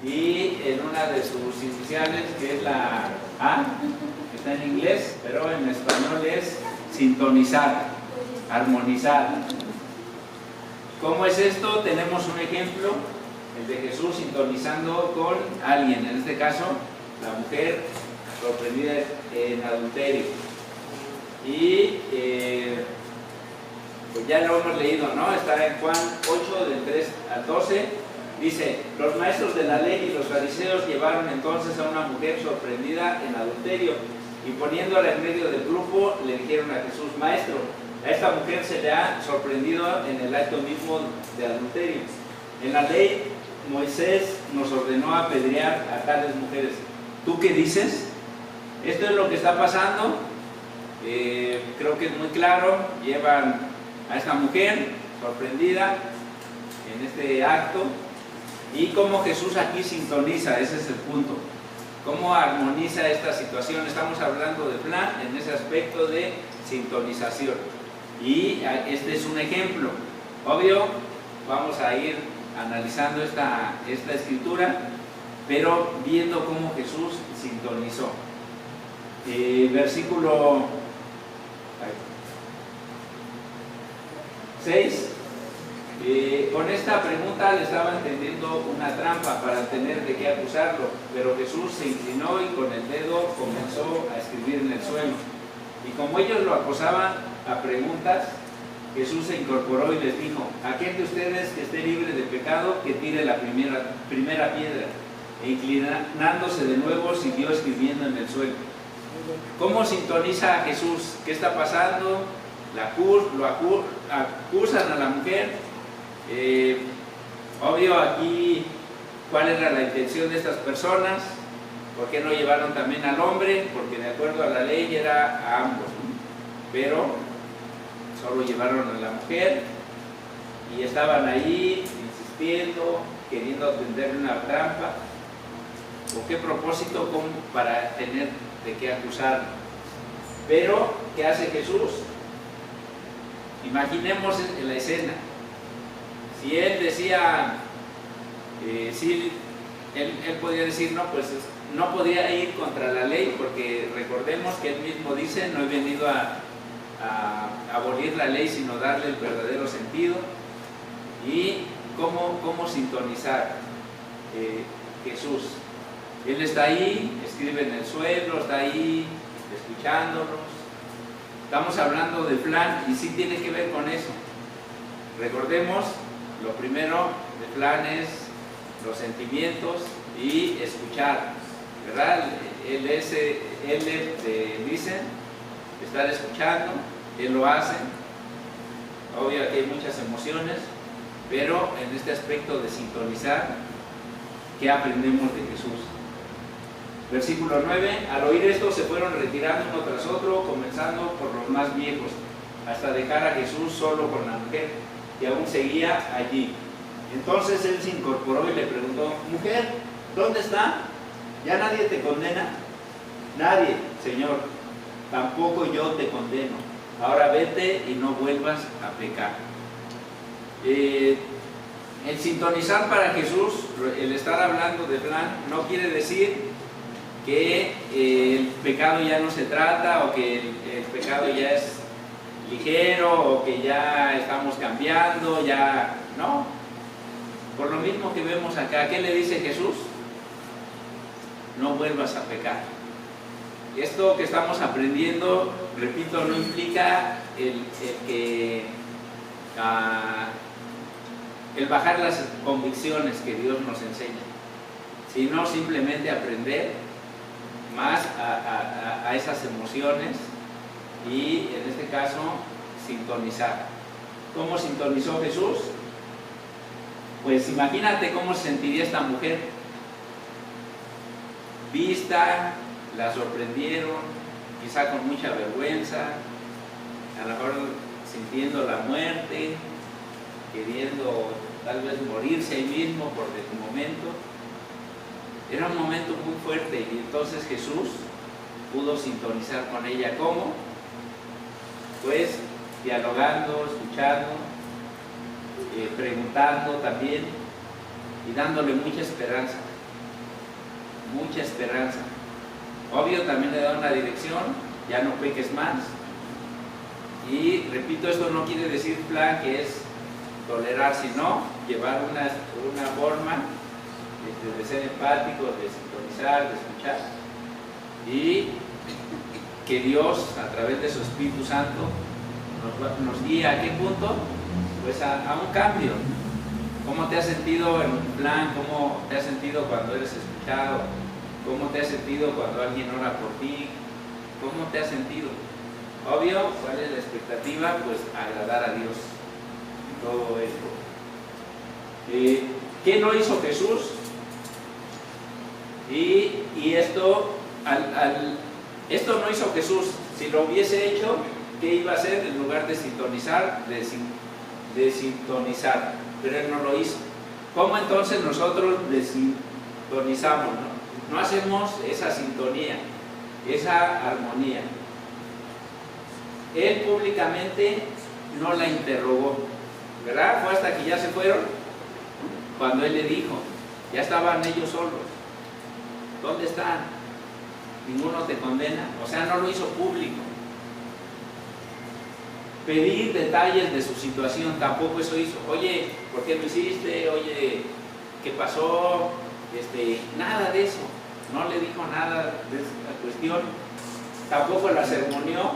y en una de sus iniciales, que es la A, que está en inglés, pero en español es sintonizar, armonizar. ¿Cómo es esto? Tenemos un ejemplo, el de Jesús sintonizando con alguien, en este caso la mujer sorprendida en adulterio. Y pues ya lo hemos leído, ¿no? Está en Juan 8, del 3 al 12. Dice: los maestros de la ley y los fariseos llevaron entonces a una mujer sorprendida en adulterio, y poniéndola en medio del grupo le dijeron a Jesús: Maestro, a esta mujer se le ha sorprendido en el acto mismo de adulterio. En la ley Moisés nos ordenó apedrear a tales mujeres. ¿Tú qué dices? Esto es lo que está pasando. Creo que es muy claro. Llevan a esta mujer sorprendida en este acto, y cómo Jesús aquí sintoniza, ese es el punto. Cómo armoniza esta situación. Estamos hablando de plan en ese aspecto de sintonización. Y este es un ejemplo. Obvio, vamos a ir analizando esta escritura, pero viendo cómo Jesús sintonizó. Versículo 6. Con esta pregunta le estaban tendiendo una trampa para tener de qué acusarlo, pero Jesús se inclinó y con el dedo comenzó a escribir en el suelo. Y como ellos lo acosaban a preguntas, Jesús se incorporó y les dijo: aquel de ustedes que esté libre de pecado, que tire la primera piedra. E inclinándose de nuevo, siguió escribiendo en el suelo. ¿Cómo sintoniza a Jesús? ¿Qué está pasando? Lo acusan a la mujer. Obvio, aquí, ¿cuál era la intención de estas personas? ¿Por qué no llevaron también al hombre? Porque de acuerdo a la ley era a ambos, ¿no? Pero solo llevaron a la mujer y estaban ahí insistiendo, queriendo tenderle una trampa. ¿Con qué propósito? Como para tener de qué acusarlo. Pero, ¿qué hace Jesús? Imaginemos la escena. Si él decía, si él podía decir, no, pues no podía ir contra la ley, porque recordemos que él mismo dice: no he venido a abolir la ley, sino darle el verdadero sentido. Y cómo sintonizar Jesús. Él está ahí, escribe en el suelo, está ahí escuchándonos. Estamos hablando del plan y sí tiene que ver con eso. Recordemos, lo primero del plan es los sentimientos y escuchar, ¿verdad? Él dice estar escuchando, él lo hace. Obvio que hay muchas emociones, pero en este aspecto de sintonizar, ¿qué aprendemos de Jesús? Versículo 9: al oír esto se fueron retirando uno tras otro, comenzando por los más viejos, hasta dejar a Jesús solo con la mujer, que aún seguía allí. Entonces él se incorporó y le preguntó: mujer, ¿dónde está? ¿Ya nadie te condena? Nadie, Señor, tampoco yo te condeno. Ahora vete y no vuelvas a pecar. El sintonizar para Jesús, el estar hablando de plan, no quiere decir que el pecado ya no se trata, o que el pecado ya es ligero, o que ya estamos cambiando, ya no. Por lo mismo que vemos acá, ¿qué le dice Jesús? No vuelvas a pecar. Esto que estamos aprendiendo, repito, no implica el bajar las convicciones que Dios nos enseña, sino simplemente aprender más a esas emociones y, en este caso, sintonizar. ¿Cómo sintonizó Jesús? Pues imagínate cómo se sentiría esta mujer. Vista, la sorprendieron, quizá con mucha vergüenza, a lo mejor sintiendo la muerte, queriendo tal vez morirse ahí mismo por el momento. Era un momento muy fuerte, y entonces Jesús pudo sintonizar con ella. ¿Cómo? Pues dialogando, escuchando, preguntando también, y dándole mucha esperanza. mucha esperanza. Obvio, también le da una dirección, ya no peques más. Y repito, esto no quiere decir plan que es tolerar, sino llevar una forma de ser empático, de sintonizar, de escuchar. Y que Dios, a través de su Espíritu Santo, nos guía a qué punto, pues a un cambio. ¿Cómo te has sentido en un plan? ¿Cómo te has sentido cuando eres escuchado? ¿Cómo te has sentido cuando alguien ora por ti? ¿Cómo te has sentido? Obvio, ¿cuál es la expectativa? Pues agradar a Dios en todo esto. ¿Qué no hizo Jesús? Y esto, esto no hizo Jesús. Si lo hubiese hecho, ¿qué iba a hacer? En lugar de sintonizar, de sintonizar. Pero Él no lo hizo. ¿Cómo entonces nosotros desintonizamos? No hacemos esa sintonía, esa armonía. Él públicamente no la interrogó, ¿verdad? Fue hasta que ya se fueron cuando Él le dijo, ya estaban ellos solos. ¿Dónde están? Ninguno te condena. O sea, no lo hizo público. Pedir detalles de su situación, tampoco eso hizo. Oye, ¿por qué lo hiciste? Oye, ¿qué pasó? Nada de eso. No le dijo nada de esa cuestión. Tampoco la sermoneó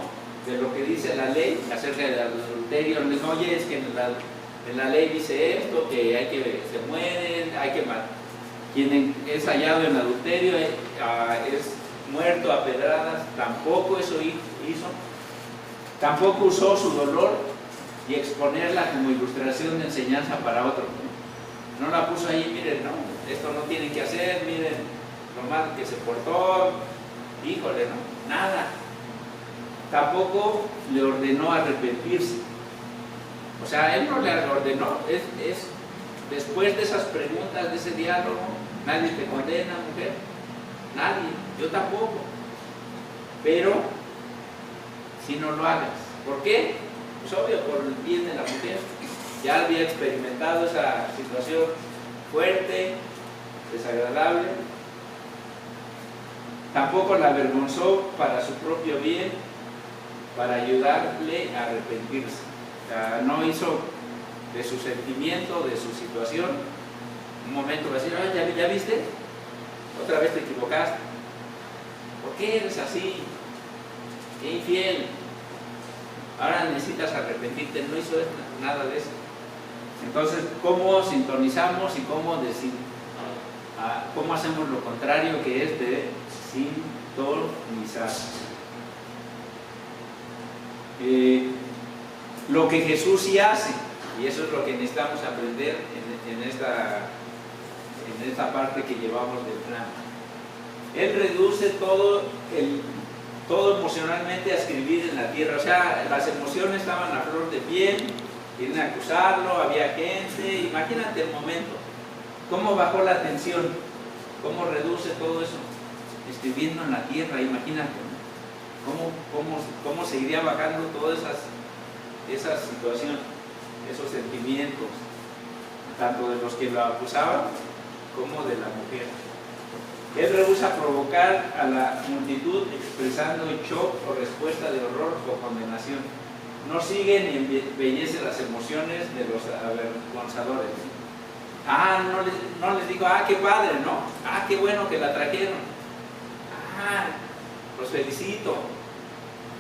de lo que dice la ley acerca del adulterio. Le dijo, oye, es que en la ley dice esto, que hay que se mueren, hay que matar. Quien es hallado en adulterio es muerto a pedradas. Tampoco eso hizo. Tampoco usó su dolor y exponerla como ilustración de enseñanza para otro. No la puso ahí, miren, no, esto no tienen que hacer, miren lo mal que se portó, híjole, no, nada. Tampoco le ordenó arrepentirse. O sea, Él no le ordenó, es después de esas preguntas, de ese diálogo, nadie te condena, mujer, nadie, yo tampoco. Pero si no lo hagas. ¿Por qué? Pues obvio, por el bien de la mujer. Ya había experimentado esa situación fuerte, desagradable. Tampoco la avergonzó para su propio bien, para ayudarle a arrepentirse. O sea, no hizo de su sentimiento, de su situación, un momento de decir, ¿ya viste? Otra vez te equivocaste. ¿Por qué eres así? ¡Qué infiel! Ahora necesitas arrepentirte. No hizo nada de eso. Entonces, ¿cómo sintonizamos y cómo hacemos lo contrario, que es de sintonizar? Lo que Jesús sí hace, y eso es lo que necesitamos aprender en esta parte que llevamos del plan. Él reduce todo emocionalmente a escribir en la tierra. O sea, las emociones estaban a flor de piel, vienen a acusarlo, había gente. Imagínate el momento, cómo bajó la tensión, cómo reduce todo eso, escribiendo en la tierra. Imagínate, ¿no? cómo seguiría bajando toda esa situación, esos sentimientos, tanto de los que lo acusaban como de la mujer. Él rehúsa provocar a la multitud expresando shock o respuesta de horror o condenación. No sigue ni embellece las emociones de los avergonzadores. No les digo, qué padre, ¿no? Qué bueno que la trajeron. Los felicito.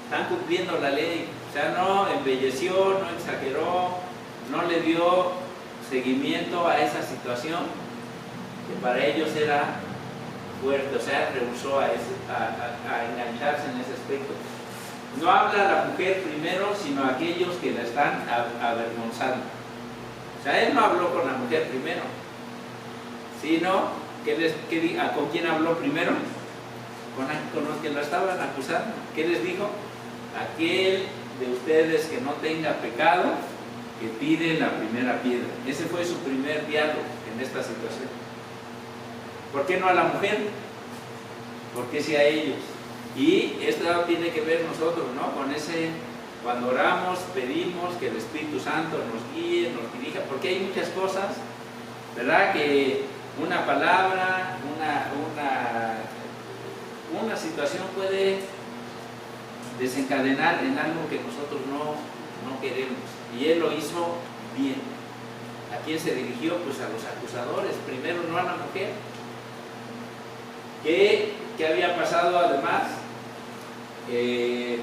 Están cumpliendo la ley. O sea, no embelleció, no exageró, no le dio seguimiento a esa situación que para ellos era fuerte. O sea, rehusó a engancharse en ese aspecto. No habla a la mujer primero, sino a aquellos que la están avergonzando. O sea, Él no habló con la mujer primero, sino ¿con quién habló primero? Con los que la estaban acusando. ¿Qué les dijo? Aquel de ustedes que no tenga pecado, que tire la primera piedra. Ese fue su primer diálogo en esta situación. ¿Por qué no a la mujer? ¿Por qué sí a ellos? Y esto tiene que ver nosotros, ¿no? Con cuando oramos, pedimos que el Espíritu Santo nos guíe, nos dirija, porque hay muchas cosas, ¿verdad? Que Una palabra, una situación puede desencadenar en algo que nosotros no queremos. Y él lo hizo bien. ¿A quién se dirigió? Pues a los acusadores, primero, no a la mujer. ¿Qué había pasado además? Él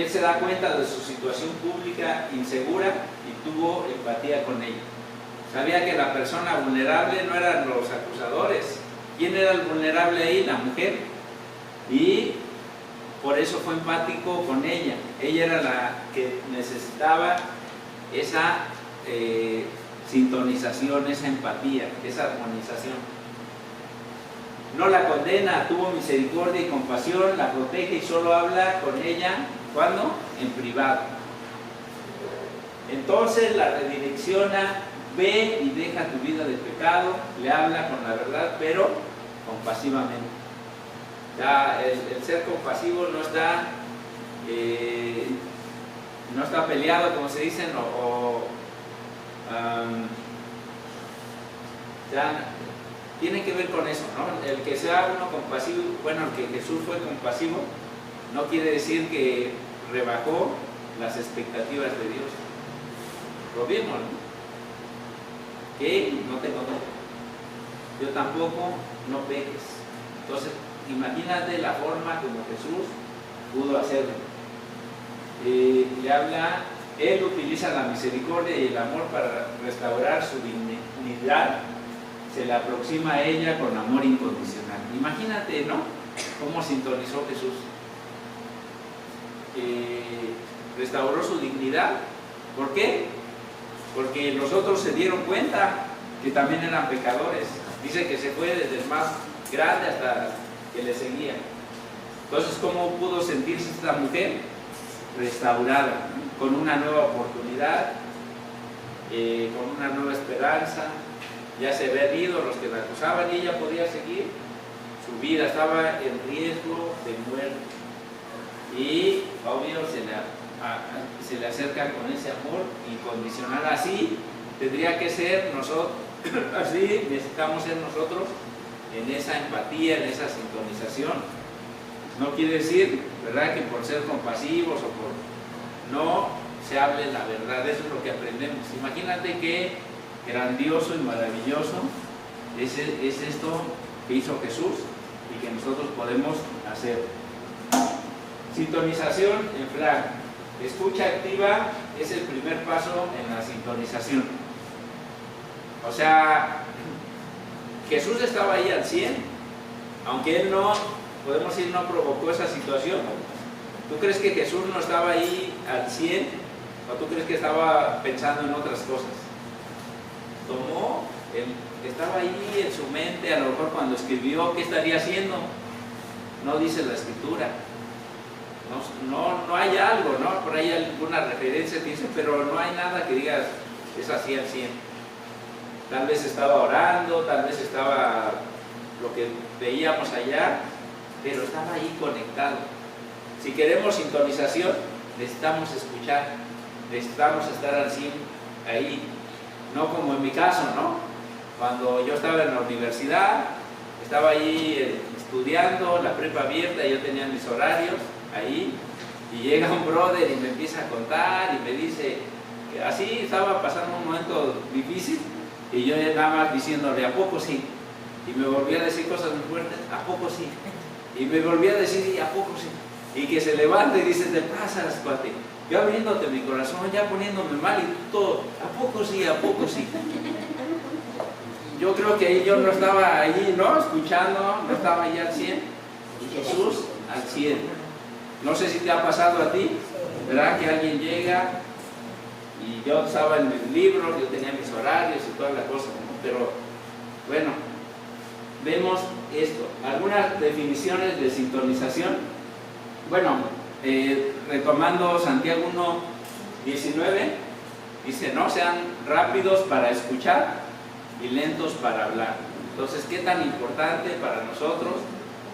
se da cuenta de su situación pública insegura y tuvo empatía con ella. Sabía que la persona vulnerable no eran los acusadores. ¿Quién era el vulnerable ahí? La mujer. Y por eso fue empático con ella. Ella era la que necesitaba esa sintonización, esa empatía, esa armonización. No la condena, tuvo misericordia y compasión, la protege y solo habla con ella, ¿cuándo? En privado. Entonces la redirecciona, ve y deja tu vida de pecado, le habla con la verdad, pero compasivamente. Ya el ser compasivo no está peleado, como se dicen, ya tiene que ver con eso, ¿no? El que sea uno compasivo, bueno, el que Jesús fue compasivo, no quiere decir que rebajó las expectativas de Dios. Lo vimos, ¿no? Que no te conozco, yo tampoco, no peques. Entonces, imagínate la forma como Jesús pudo hacerlo. Le habla, él utiliza la misericordia y el amor para restaurar su dignidad, se le aproxima a ella con amor incondicional. Imagínate, ¿no? Cómo sintonizó Jesús. Restauró su dignidad. ¿Por qué? Porque los otros se dieron cuenta que también eran pecadores. Dice que se fue desde el más grande hasta que le seguía. Entonces, ¿cómo pudo sentirse esta mujer? Restaurada, con una nueva oportunidad, con una nueva esperanza. Ya se habían ido los que la acusaban y ella podía seguir. Su vida estaba en riesgo de muerte. Y obvio se le acerca con ese amor incondicional. Así tendría que ser nosotros, así necesitamos ser nosotros en esa empatía, en esa sintonización. No quiere decir, ¿verdad?, que por ser compasivos o por no se hable la verdad. Eso es lo que aprendemos. Imagínate qué grandioso y maravilloso es esto que hizo Jesús y que nosotros podemos hacer. Sintonización en flag. Escucha activa es el primer paso en la sintonización. O sea, Jesús estaba ahí al 100, aunque él no, podemos decir, no provocó esa situación. ¿Tú crees que Jesús no estaba ahí al 100 o tú crees que estaba pensando en otras cosas? Estaba ahí en su mente, a lo mejor cuando escribió, ¿qué estaría haciendo? No dice la escritura. No hay algo, ¿no? Por ahí alguna referencia que dice, pero no hay nada que digas, es así al 100. Tal vez estaba orando, tal vez estaba lo que veíamos allá, pero estaba ahí conectado. Si queremos sintonización, necesitamos escuchar, necesitamos estar al 100 ahí. No como en mi caso, ¿no? Cuando yo estaba en la universidad, estaba ahí estudiando, la prepa abierta, yo tenía mis horarios ahí, y llega un brother y me empieza a contar y me dice que así estaba pasando un momento difícil, y yo nada más diciéndole, ¿a poco sí? Y me volvía a decir cosas muy fuertes, ¿a poco sí? Y me volvía a decir, ¿y a poco sí? Y que se levanta y dice, te pasas, cuate. Yo abriéndote mi corazón, ya poniéndome mal y todo, ¿a poco sí? ¿A poco sí? Yo creo que ahí yo no estaba ahí, ¿no? Escuchando, no estaba ahí al 100. Y Jesús al 100. No sé si te ha pasado a ti, ¿verdad? Que alguien llega y yo estaba en mis libros, yo tenía mis horarios y toda la cosa, ¿no? Pero bueno, vemos esto. Algunas definiciones de sintonización. Bueno, retomando Santiago 1:19, dice, no sean rápidos para escuchar y lentos para hablar. Entonces, ¿qué tan importante para nosotros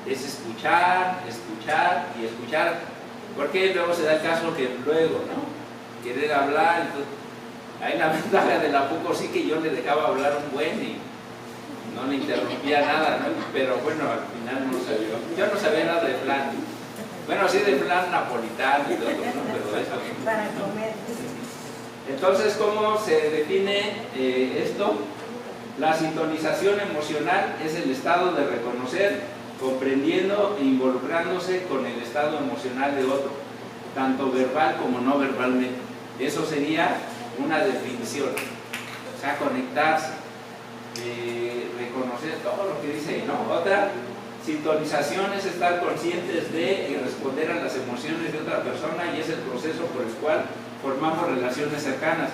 es escuchar, escuchar y escuchar? Porque luego se da el caso que luego, ¿no?, querer hablar. Entonces, hay la ventaja del a poco sí que yo le dejaba hablar un buen y no le interrumpía nada, ¿no? Pero bueno, al final no salió. Yo no sabía nada de flan. Bueno, sí de flan napolitano y todo, ¿no? Pero eso. Para comer. Entonces, ¿cómo se define esto? La sintonización emocional es el estado de reconocer, comprendiendo e involucrándose con el estado emocional de otro, tanto verbal como no verbalmente. Eso sería una definición. O sea, conectarse, reconocer todo lo que dice ahí, ¿no? Otra, sintonización es estar conscientes de y responder a las emociones de otra persona, y es el proceso por el cual formamos relaciones cercanas.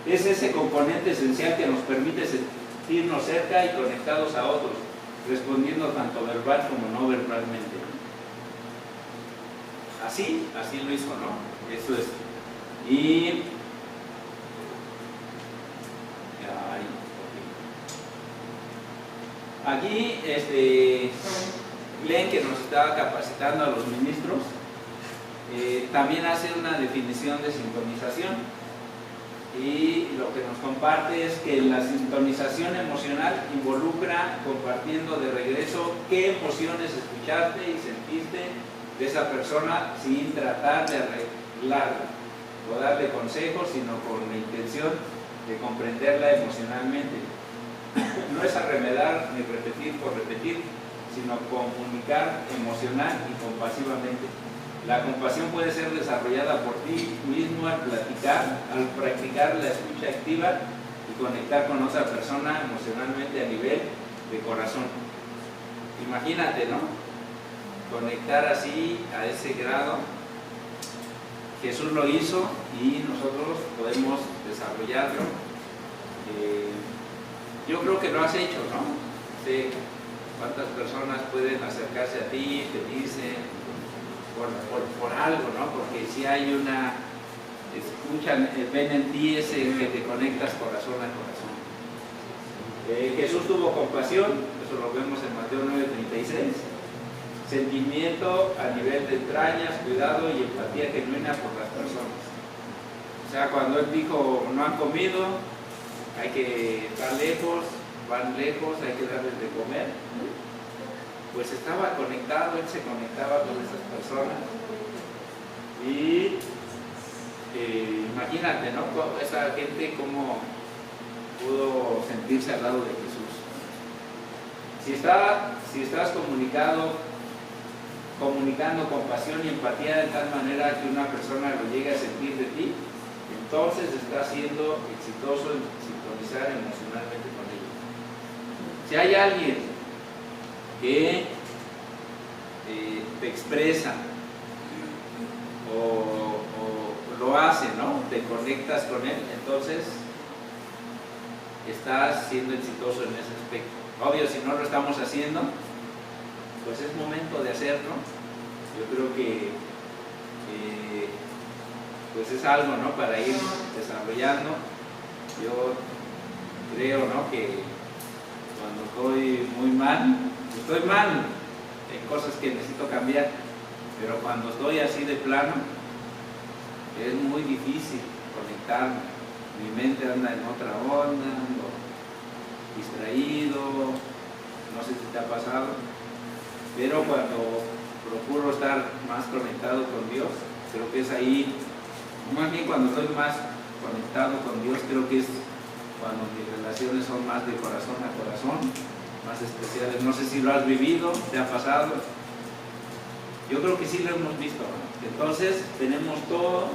Es ese componente esencial que nos permite sentirnos cerca y conectados a otros, respondiendo tanto verbal como no verbalmente. Así lo hizo, ¿no? Eso es. Y aquí Glenn, que nos estaba capacitando a los ministros, también hace una definición de sintonización, y lo que nos comparte es que la sintonización emocional involucra compartiendo de regreso qué emociones escuchaste y sentiste de esa persona sin tratar de arreglarla o darle consejos, sino con la intención de comprenderla emocionalmente. No es arremedar ni repetir por repetir, sino comunicar emocional y compasivamente. La compasión puede ser desarrollada por ti mismo al practicar la escucha activa y conectar con otra persona emocionalmente a nivel de corazón. Imagínate, ¿no? Conectar así a ese grado. Jesús lo hizo y nosotros podemos desarrollarlo. Yo creo que lo has hecho, ¿no? Sé cuántas personas pueden acercarse a ti, te dicen por algo, ¿no? Porque si hay escuchan, ven en ti ese que te conectas corazón a corazón. Jesús tuvo compasión, eso lo vemos en Mateo 9:36. Sentimiento a nivel de entrañas, cuidado y empatía genuina por las personas. O sea, cuando él dijo, no han comido, hay que estar lejos, van lejos, hay que darles de comer, pues estaba conectado, él se conectaba con esas personas. Y imagínate, ¿no? Esa gente cómo pudo sentirse al lado de Jesús. Si estás comunicando compasión y empatía de tal manera que una persona lo llegue a sentir de ti, entonces estás siendo exitoso en sintonizar emocionalmente con ellos. Si hay alguien que te expresa o lo hace, ¿no? Te conectas con él, entonces estás siendo exitoso en ese aspecto. Obvio, si no lo estamos haciendo, pues es momento de hacerlo. Yo creo que pues es algo, ¿no? Para ir desarrollando. Yo creo, ¿no? Que cuando estoy muy mal, hay cosas que necesito cambiar, pero cuando estoy así de plano, es muy difícil conectarme. Mi mente anda en otra onda, ando distraído, no sé si te ha pasado, pero cuando procuro estar más conectado con Dios, creo que es ahí, más bien cuando estoy más conectado con Dios, creo que es cuando mis relaciones son más de corazón a corazón, más especiales. No sé si lo has vivido, te ha pasado. Yo creo que sí lo hemos visto, ¿no? Entonces tenemos todo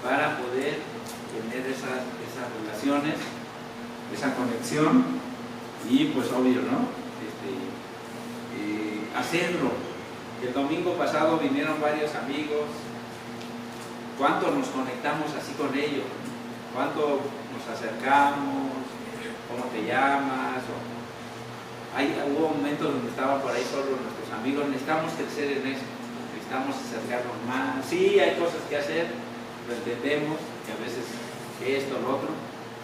para poder tener esas relaciones, esa conexión, y pues obvio, ¿no? Hacerlo. El domingo pasado vinieron varios amigos. ¿Cuánto nos conectamos así con ellos? ¿Cuánto nos acercamos? ¿Cómo te llamas? Hubo momentos donde estaban por ahí solo nuestros amigos. Necesitamos crecer en eso, necesitamos acercarnos más. Sí, hay cosas que hacer, lo entendemos, que a veces esto, lo otro,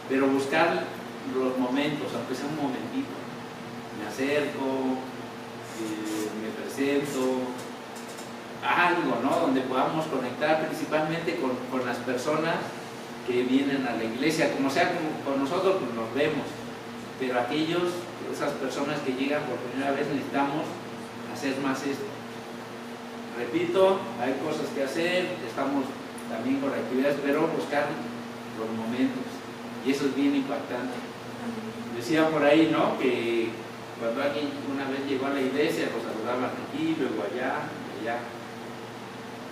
pero buscar los momentos, aunque sea un momentito. Me acerco, me presento, algo, ¿no? Donde podamos conectar principalmente con las personas que vienen a la iglesia, como sea con nosotros, pues nos vemos, pero esas personas que llegan por primera vez necesitamos hacer más esto. Repito, hay cosas que hacer, estamos también con actividades, pero buscar los momentos, y eso es bien impactante. Decía por ahí, ¿no?, que cuando alguien una vez llegó a la iglesia, lo saludaban aquí, luego allá, allá.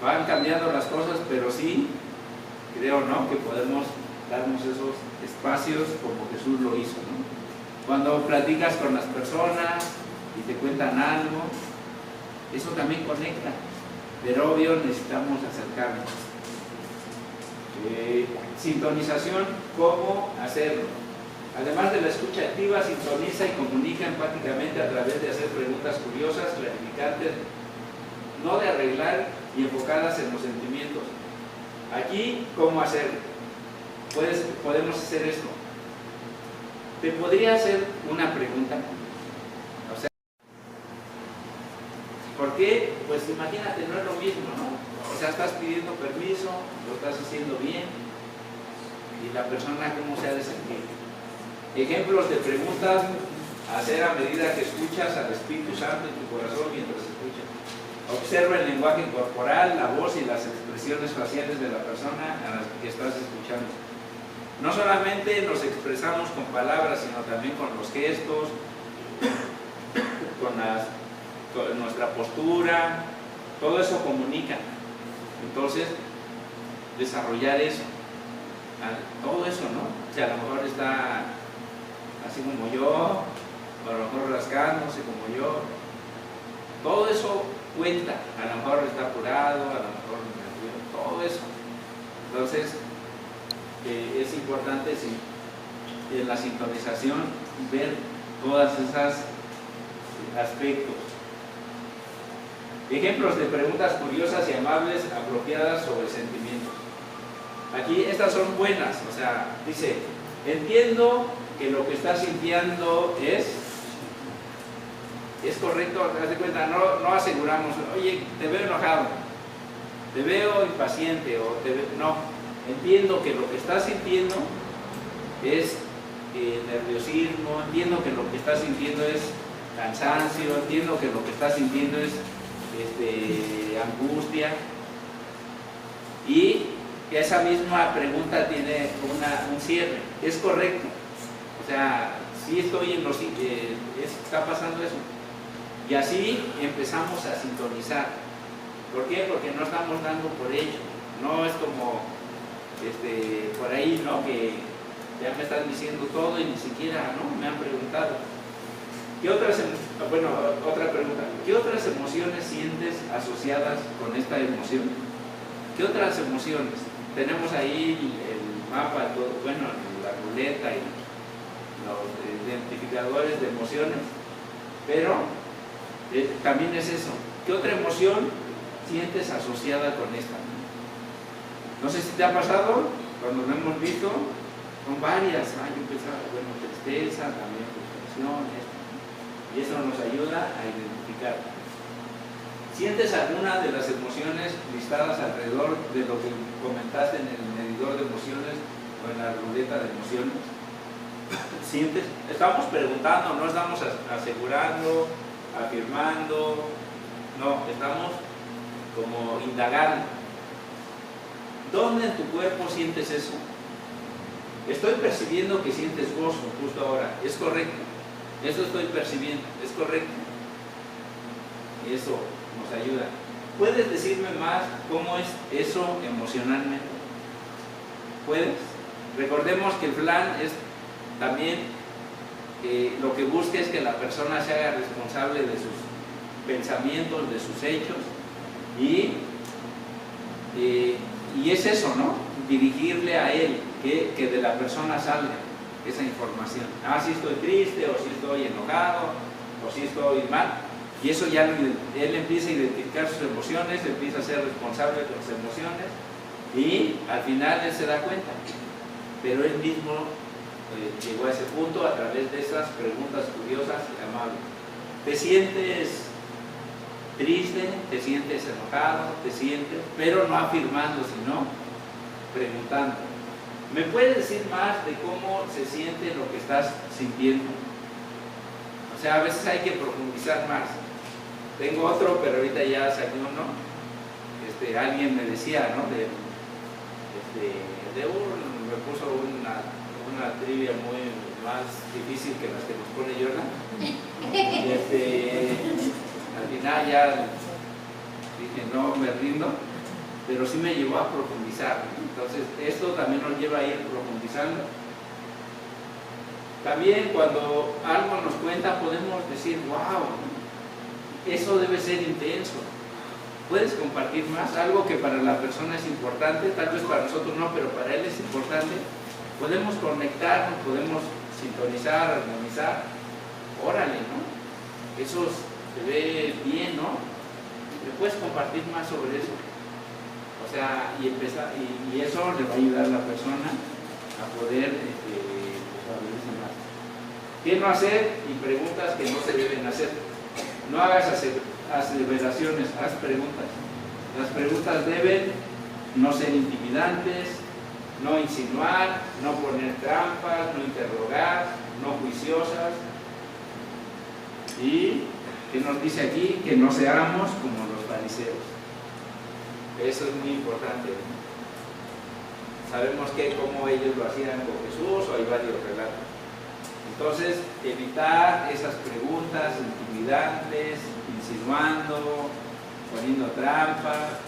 Van cambiando las cosas, pero sí, creo, ¿no?, que podemos darnos esos espacios como Jesús lo hizo, ¿no? Cuando platicas con las personas y te cuentan algo, eso también conecta, pero obvio necesitamos acercarnos. Sintonización, ¿cómo hacerlo? Además de la escucha activa, sintoniza y comunica empáticamente a través de hacer preguntas curiosas, clarificantes, no de arreglar y enfocadas en los sentimientos. Aquí, ¿cómo hacerlo? Podemos hacer esto. Te podría hacer una pregunta. O sea, ¿por qué? Pues imagínate, no es lo mismo, ¿no? O sea, estás pidiendo permiso, lo estás haciendo bien, y la persona, ¿cómo se ha de sentir? Ejemplos de preguntas a hacer a medida que escuchas al Espíritu Santo en tu corazón mientras escuchas. Observa el lenguaje corporal, la voz y las expresiones faciales de la persona a la que estás escuchando. No solamente nos expresamos con palabras, sino también con los gestos, con nuestra postura, todo eso comunica. Entonces, desarrollar eso, todo eso, ¿no? O sea, a lo mejor está así como yo, o a lo mejor rascándose como yo, todo eso cuenta. A lo mejor está apurado, a lo mejor nervioso, todo eso. Entonces, es importante en la sintonización ver todos esos aspectos. Ejemplos de preguntas curiosas y amables apropiadas sobre sentimientos. Aquí estas son buenas, o sea, dice, entiendo que lo que estás sintiendo es correcto. Haz de cuenta, no aseguramos, oye, te veo enojado, te veo impaciente, no, entiendo que lo que estás sintiendo es nerviosismo, entiendo que lo que estás sintiendo es cansancio, entiendo que lo que estás sintiendo es angustia, y esa misma pregunta tiene un cierre, es correcto, o sea, sí estoy en está pasando eso, y así empezamos a sintonizar. ¿Por qué? Porque no estamos dando por hecho, no es como por ahí, ¿no?, que ya me están diciendo todo y ni siquiera, ¿no?, me han preguntado. Otra pregunta, ¿qué otras emociones sientes asociadas con esta emoción? ¿Qué otras emociones? Tenemos ahí el mapa, la ruleta y los identificadores de emociones, pero también es eso. ¿Qué otra emoción sientes asociada con esta? No sé si te ha pasado, cuando lo hemos visto, son varias. Yo pensaba, tristeza, también frustración, y eso nos ayuda a identificar. ¿Sientes alguna de las emociones listadas alrededor de lo que comentaste en el medidor de emociones o en la ruleta de emociones? ¿Sientes? Estamos preguntando, no estamos asegurando, afirmando, no, estamos como indagando. ¿Dónde en tu cuerpo sientes eso? Estoy percibiendo que sientes gozo justo ahora, es correcto. Eso estoy percibiendo, es correcto. Y eso nos ayuda. ¿Puedes decirme más cómo es eso emocionalmente? ¿Puedes? Recordemos que el plan es también lo que busca es que la persona se haga responsable de sus pensamientos, de sus hechos, y es eso, ¿no? Dirigirle a él, que de la persona salga esa información. Si estoy triste, o si estoy enojado, o si estoy mal. Y eso ya él empieza a identificar sus emociones, empieza a ser responsable de sus emociones, y al final él se da cuenta. Pero él mismo llegó a ese punto a través de esas preguntas curiosas y amables. ¿Te sientes triste? ¿Te sientes enojado? ¿Te sientes? Pero no afirmando, sino preguntando. ¿Me puedes decir más de cómo se siente lo que estás sintiendo? O sea, a veces hay que profundizar más. Tengo otro, pero ahorita ya salió uno. Alguien me decía, ¿no? Me puso una trivia muy más difícil que las que nos pone Jordan. Al final ya dije, no, me rindo, pero sí me llevó a profundizar. Entonces, esto también nos lleva a ir profundizando. También cuando algo nos cuenta, podemos decir, wow, eso debe ser intenso. Puedes compartir más, algo que para la persona es importante, tal vez para nosotros no, pero para él es importante. Podemos conectarnos, podemos sintonizar, armonizar. Órale, ¿no? Eso se ve bien, ¿no? ¿Me puedes compartir más sobre eso? O sea, y eso le va a ayudar a la persona a poder abrirse más. ¿Qué no hacer? Y preguntas que no se deben hacer. No hagas aseveraciones, haz preguntas. Las preguntas deben no ser intimidantes, no insinuar, no poner trampas, no interrogar, no juiciosas. Y que nos dice aquí que no seamos como los fariseos. Eso es muy importante, ¿no? Sabemos que como ellos lo hacían con Jesús, o hay varios relatos. Entonces, evitar esas preguntas intimidantes, insinuando, poniendo trampas,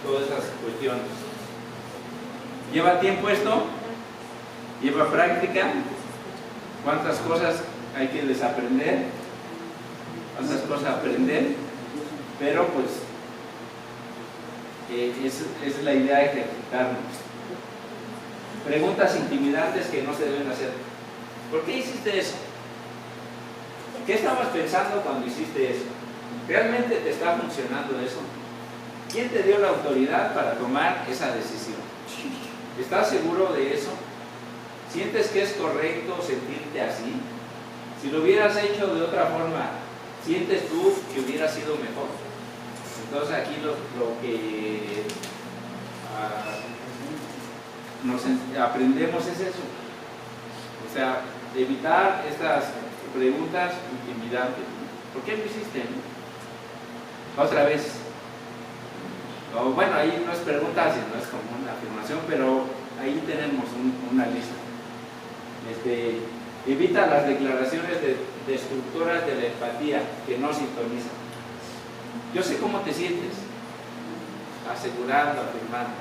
todas esas cuestiones. ¿Lleva tiempo esto? ¿Lleva práctica? ¿Cuántas cosas hay que desaprender? ¿Cuántas cosas aprender? Pero pues es la idea de ejercitarnos. Preguntas intimidantes que no se deben hacer. ¿Por qué hiciste eso? ¿Qué estabas pensando cuando hiciste eso? ¿Realmente te está funcionando eso? ¿Quién te dio la autoridad para tomar esa decisión? ¿Estás seguro de eso? ¿Sientes que es correcto sentirte así? Si lo hubieras hecho de otra forma, ¿sientes tú que hubiera sido mejor? Entonces aquí lo que aprendemos es eso. O sea, evitar estas preguntas intimidantes. ¿Por qué lo hiciste? Otra vez. Bueno, ahí no es pregunta, sino es como una afirmación, pero ahí tenemos una lista. Evita las declaraciones destructoras de la empatía que no sintonizan. Yo sé cómo te sientes, asegurando, afirmando.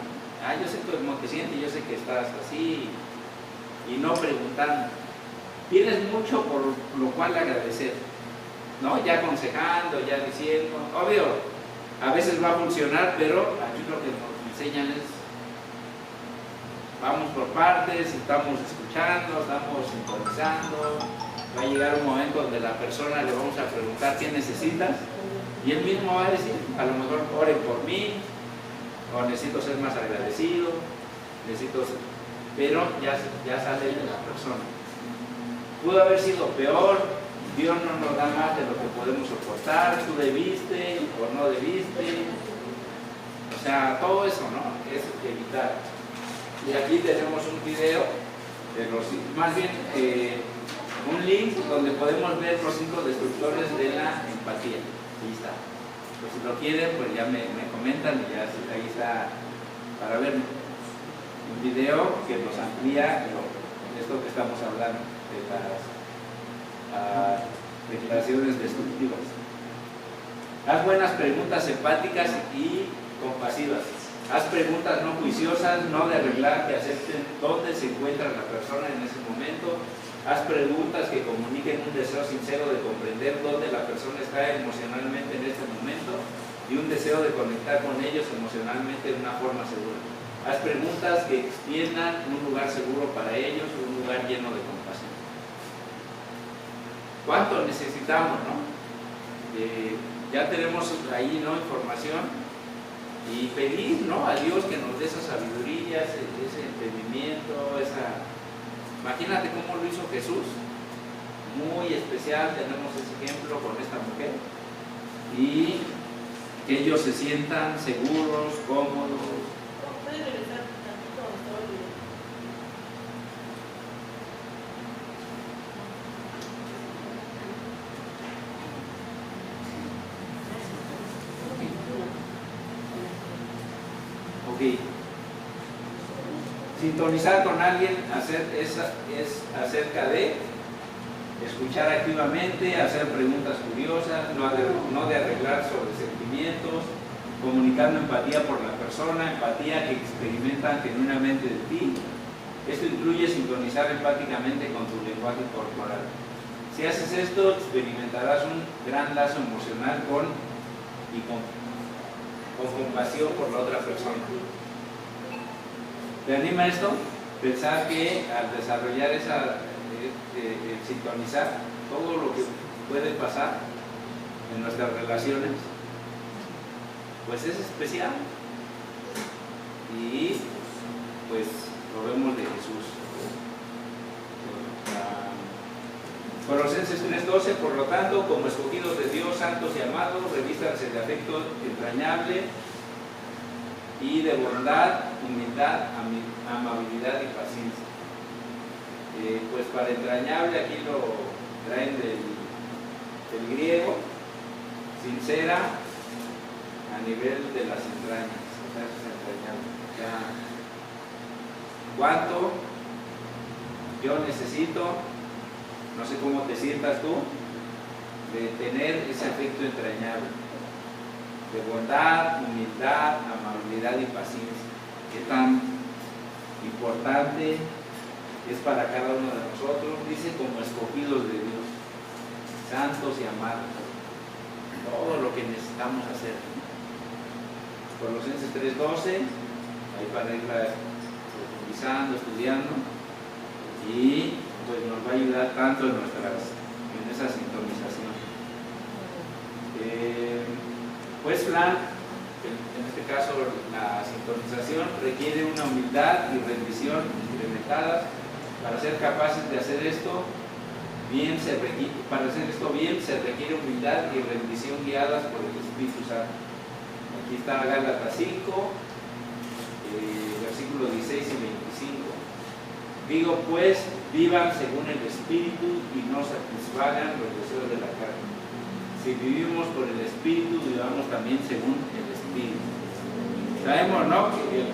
Yo sé cómo te sientes, yo sé que estás así, y no preguntando. Tienes mucho por lo cual agradecer, ¿no? Ya aconsejando, ya diciendo, obvio, a veces va a funcionar, pero aquí lo que nos enseñan es, vamos por partes, estamos escuchando, estamos sintonizando. Va a llegar un momento donde la persona le vamos a preguntar qué necesitas, y él mismo va a decir, a lo mejor oren por mí, o necesito ser más agradecido, pero ya sale de la persona. Pudo haber sido peor, Dios no nos da más de lo que podemos soportar, tú debiste o no debiste, o sea, todo eso, ¿no? Es evitar. Y aquí tenemos un video, más bien un link donde podemos ver los 5 destructores de la empatía. Ahí está. Pues si lo quieren, pues ya me comentan, y ya ahí está para ver un video que nos amplía esto que estamos hablando de las declaraciones destructivas. Haz buenas preguntas empáticas y compasivas. Haz preguntas no juiciosas, no de arreglar, que acepten dónde se encuentra la persona en ese momento. Haz preguntas que comuniquen un deseo sincero de comprender dónde la persona está emocionalmente en este momento y un deseo de conectar con ellos emocionalmente de una forma segura. Haz preguntas que extiendan un lugar seguro para ellos, un lugar lleno de compasión. ¿Cuánto necesitamos, no? Ya tenemos ahí, ¿no?, información, y pedir, ¿no?, a Dios que nos dé esa sabiduría, ese entendimiento, Imagínate cómo lo hizo Jesús, muy especial. Tenemos ese ejemplo con esta mujer, y que ellos se sientan seguros, cómodos. ¿Puede regresar tantito donde estaba el video? Ok. Sintonizar con alguien es acerca de escuchar activamente, hacer preguntas curiosas, no de arreglar sobre sentimientos, comunicando empatía por la persona, empatía que experimentan genuinamente de ti. Esto incluye sintonizar empáticamente con tu lenguaje corporal. Si haces esto, experimentarás un gran lazo emocional con compasión por la otra persona. ¿Te anima esto? Pensar que al desarrollar el sintonizar todo lo que puede pasar en nuestras relaciones, pues es especial. Y pues lo vemos de Jesús. Colosenses 3:12, por lo tanto, como escogidos de Dios, santos y amados, revístanse de afecto entrañable y de bondad, humildad, amabilidad y paciencia. Pues para entrañable aquí lo traen del griego, sincera, a nivel de las entrañas, o sea, es entrañable. ¿Cuánto yo necesito? No sé cómo te sientas tú, de tener ese afecto entrañable, de bondad, humildad, amabilidad y paciencia. Qué tan importante es para cada uno de nosotros. Dice como escogidos de Dios, santos y amados, todo lo que necesitamos hacer. Colosenses 3:12, ahí para irla profundizando, estudiando, y pues nos va a ayudar tanto en esa sintonización. Pues Flan, en este caso la sintonización requiere una humildad y rendición incrementadas. Para ser capaces de hacer esto bien se requiere humildad y rendición guiadas por el Espíritu Santo. Aquí está Gálatas 5, versículos 16 y 25. Digo pues, vivan según el Espíritu y no satisfagan los deseos de la carne. Si vivimos por el Espíritu, vivamos también según el Espíritu. Sabemos, ¿no?, que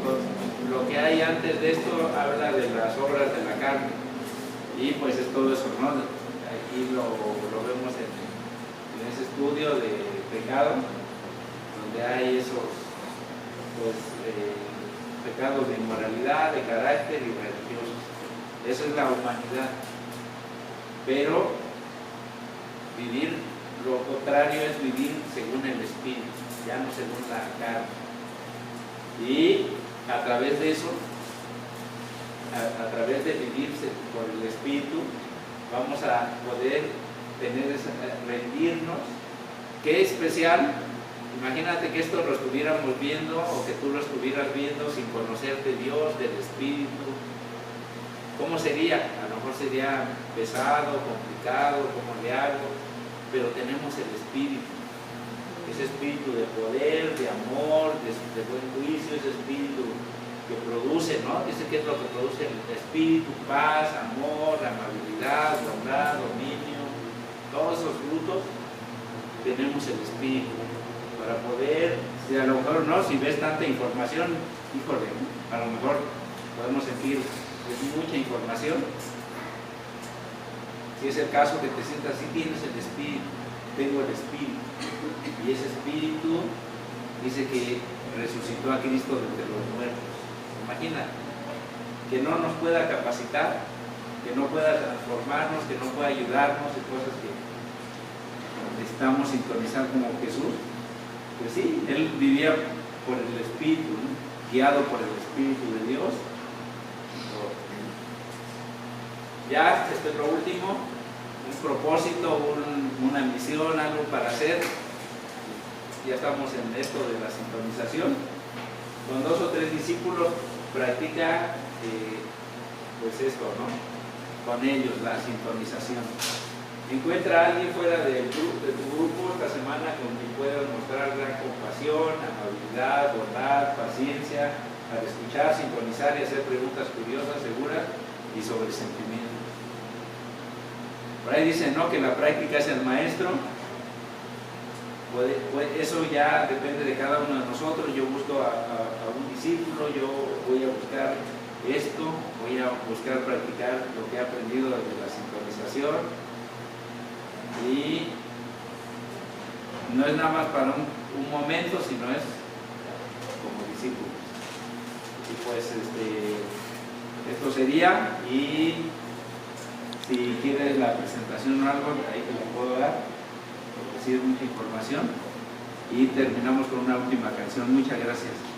lo que hay antes de esto habla de las obras de la carne. Y pues es todo eso, ¿no? Aquí lo vemos en ese estudio de pecado, donde hay esos pues, pecados de inmoralidad, de carácter y religiosos. Eso es la humanidad. Pero vivir lo contrario es vivir según el Espíritu, ya no según la carne. Y a través de eso, a través de vivirse por el Espíritu, vamos a poder rendirnos. Qué especial. Imagínate que esto lo estuviéramos viendo, o que tú lo estuvieras viendo sin conocer de Dios, del Espíritu. ¿Cómo sería? A lo mejor sería pesado, complicado, ¿cómo le hago? Pero tenemos el Espíritu, ese espíritu de poder, de amor, de buen juicio, ese espíritu que produce, ¿no? Dice que es lo que produce el espíritu: paz, amor, amabilidad, bondad, dominio. Todos esos frutos tenemos el espíritu para poder, si a lo mejor no, si ves tanta información, híjole, a lo mejor podemos sentir que es mucha información. Si es el caso que te sientas así, tienes el espíritu, tengo el espíritu, y ese espíritu dice que resucitó a Cristo de entre los muertos. Imagina que no nos pueda capacitar, que no pueda transformarnos, que no pueda ayudarnos en cosas que necesitamos sintonizar como Jesús. Pues sí, él vivía por el Espíritu, ¿no?, guiado por el Espíritu de Dios. Ya, esto es lo último, un propósito, una misión, algo para hacer. Ya estamos en esto de la sintonización. Con 2 o 3 discípulos practica pues esto, ¿no?, con ellos la sintonización. Encuentra a alguien fuera de tu grupo esta semana con quien puedas mostrar gran compasión, amabilidad, bondad, paciencia, al escuchar, sintonizar y hacer preguntas curiosas, seguras y sobre sentimientos. Por ahí dicen, ¿no?, que la práctica es el maestro. eso ya depende de cada uno de nosotros. Yo busco a un discípulo, yo voy a buscar esto, voy a buscar practicar lo que he aprendido de la sincronización, y no es nada más para un momento, sino es como discípulos. Y pues esto sería, y si quieres la presentación o algo, ahí te la puedo dar, porque sí es mucha información. Y terminamos con una última canción. Muchas gracias.